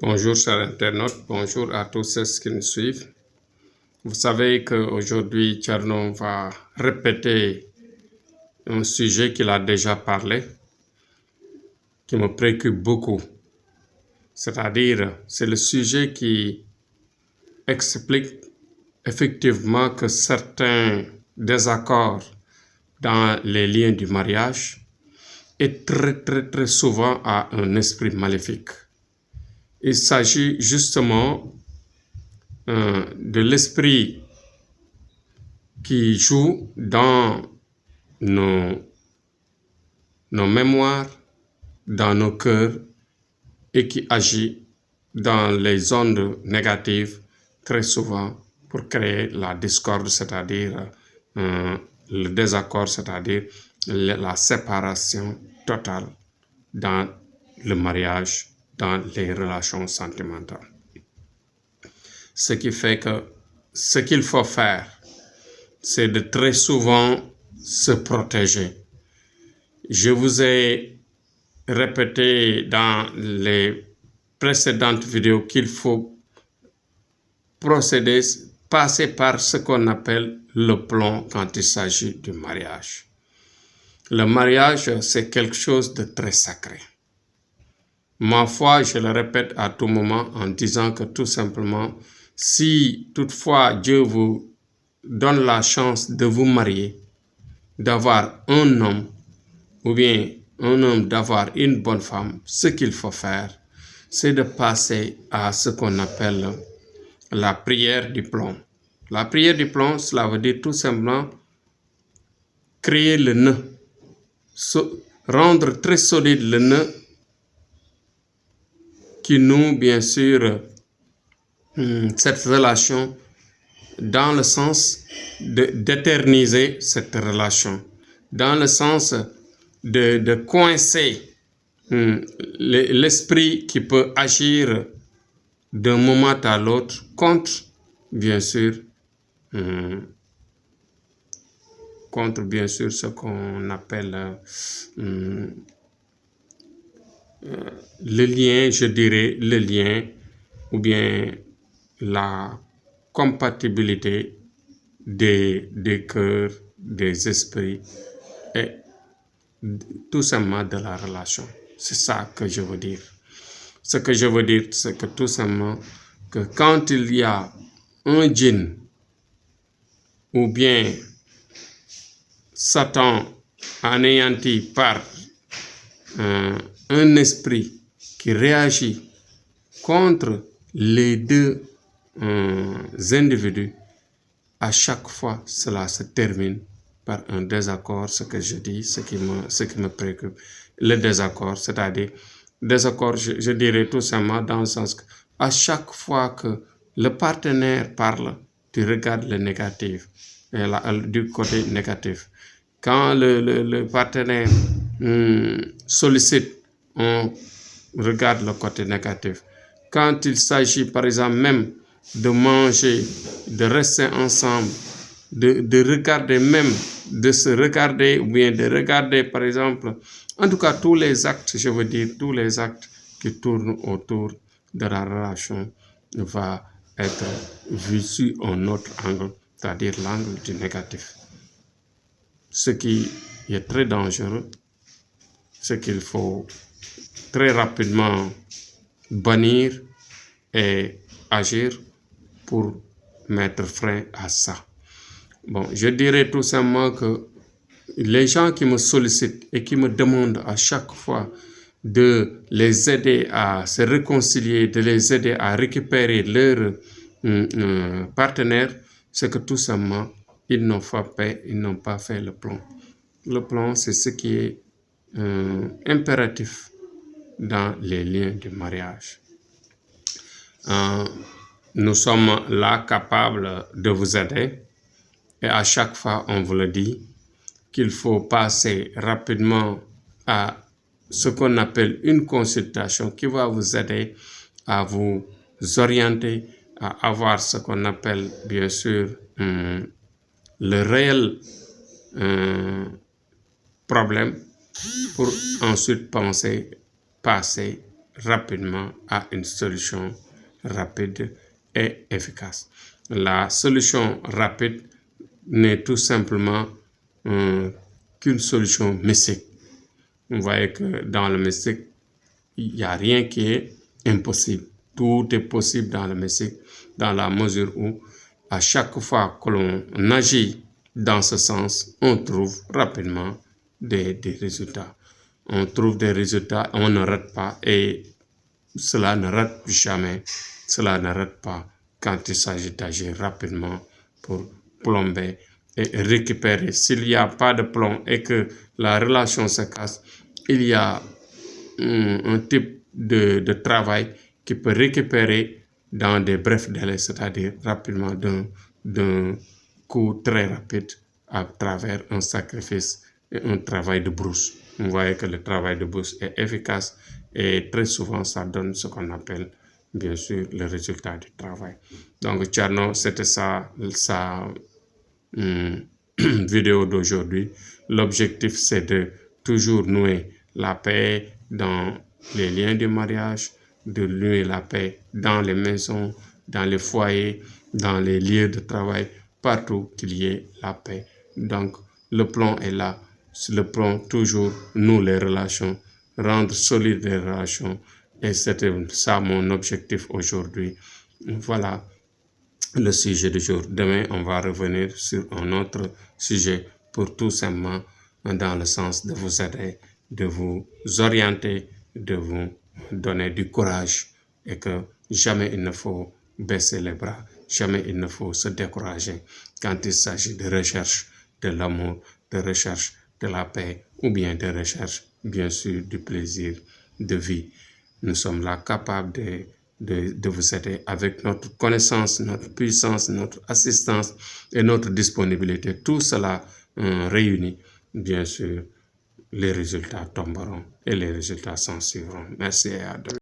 Bonjour chers internautes, bonjour à tous ceux qui nous suivent. Vous savez qu'aujourd'hui, Thierno va répéter un sujet qu'il a déjà parlé, qui me préoccupe beaucoup. C'est-à-dire, c'est le sujet qui explique effectivement que certains désaccords dans les liens du mariage est très souvent à un esprit maléfique. Il s'agit justement de l'esprit qui joue dans nos mémoires, dans nos cœurs et qui agit dans les ondes négatives très souvent pour créer la discorde, c'est-à-dire le désaccord, c'est-à-dire la séparation totale dans le mariage, dans les relations sentimentales. Ce qui fait que ce qu'il faut faire, c'est de très souvent se protéger. Je vous ai répété dans les précédentes vidéos qu'il faut passer par ce qu'on appelle le plomb quand il s'agit du mariage. Le mariage, c'est quelque chose de très sacré. Ma foi, je le répète à tout moment en disant que tout simplement, si toutefois Dieu vous donne la chance de vous marier, d'avoir un homme, ou bien un homme d'avoir une bonne femme, ce qu'il faut faire, c'est de passer à ce qu'on appelle la prière du plomb. La prière du plomb, cela veut dire tout simplement créer le nœud, rendre très solide le nœud qui noue bien sûr cette relation dans le sens d'éterniser cette relation, dans le sens de coincer l'esprit qui peut agir d'un moment à l'autre contre, bien sûr, ce qu'on appelle le lien, je dirais, le lien ou bien la compatibilité des cœurs, des esprits et tout simplement de la relation. C'est ça que je veux dire. Ce que je veux dire, c'est que tout simplement que quand il y a un djinn ou bien Satan anéanti par un esprit qui réagit contre les deux individus, à chaque fois cela se termine par un désaccord, ce que je dis, ce qui me préoccupe. Le désaccord, c'est-à-dire désaccord, je dirais tout simplement dans le sens que à chaque fois que le partenaire parle, tu regardes le négatif, du côté négatif. Quand le partenaire sollicite, on regarde le côté négatif. Quand il s'agit par exemple même de manger, de rester ensemble, de regarder même, de se regarder ou bien de regarder par exemple, en tout cas tous les actes, je veux dire tous les actes qui tournent autour de la relation va être vu sur un autre angle, c'est-à-dire l'angle du négatif. Ce qui est très dangereux, ce qu'il faut très rapidement bannir et agir pour mettre frein à ça. Bon, je dirais tout simplement que les gens qui me sollicitent et qui me demandent à chaque fois de les aider à se réconcilier, de les aider à récupérer leur partenaire, c'est que tout simplement, ils n'ont pas fait le plomb. Le plomb, c'est ce qui est impératif dans les liens du mariage. Nous sommes là capables de vous aider et à chaque fois on vous le dit qu'il faut passer rapidement à ce qu'on appelle une consultation qui va vous aider à vous orienter, à avoir ce qu'on appelle bien sûr le réel problème pour ensuite passer rapidement à une solution rapide et efficace. La solution rapide n'est tout simplement qu'une solution mystique. Vous voyez que dans le mystique, il n'y a rien qui est impossible. Tout est possible dans le mystique, dans la mesure où à chaque fois que l'on agit dans ce sens, on trouve rapidement des résultats. On trouve des résultats, on ne rate pas et cela ne rate jamais. Cela ne rate pas quand il s'agit d'agir rapidement pour plomber et récupérer. S'il n'y a pas de plomb et que la relation se casse, il y a un type de travail qui peut récupérer dans des brefs délais, c'est-à-dire rapidement d'un coup très rapide à travers un sacrifice et un travail de brousse. Vous voyez que le travail de brousse est efficace et très souvent ça donne ce qu'on appelle bien sûr le résultat du travail. Donc Thierno, c'était ça vidéo d'aujourd'hui. L'objectif c'est de toujours nouer la paix dans les liens du mariage, de nouer la paix dans les maisons, dans les foyers, dans les lieux de travail, partout qu'il y ait la paix. Donc le plan est là. Le plan toujours noue les relations, rendre solides les relations. Et c'était ça mon objectif aujourd'hui. Voilà le sujet du jour. Demain, on va revenir sur un autre sujet pour tout simplement dans le sens de vous aider, de vous orienter, de vous donner du courage et que jamais il ne faut baisser les bras, jamais il ne faut se décourager quand il s'agit de recherche de l'amour, de recherche de la paix ou bien de recherche, bien sûr, du plaisir de vie. Nous sommes là capables de vous aider avec notre connaissance, notre puissance, notre assistance et notre disponibilité. Tout cela réuni, bien sûr, les résultats tomberont et les résultats s'en suivront. Merci et à demain.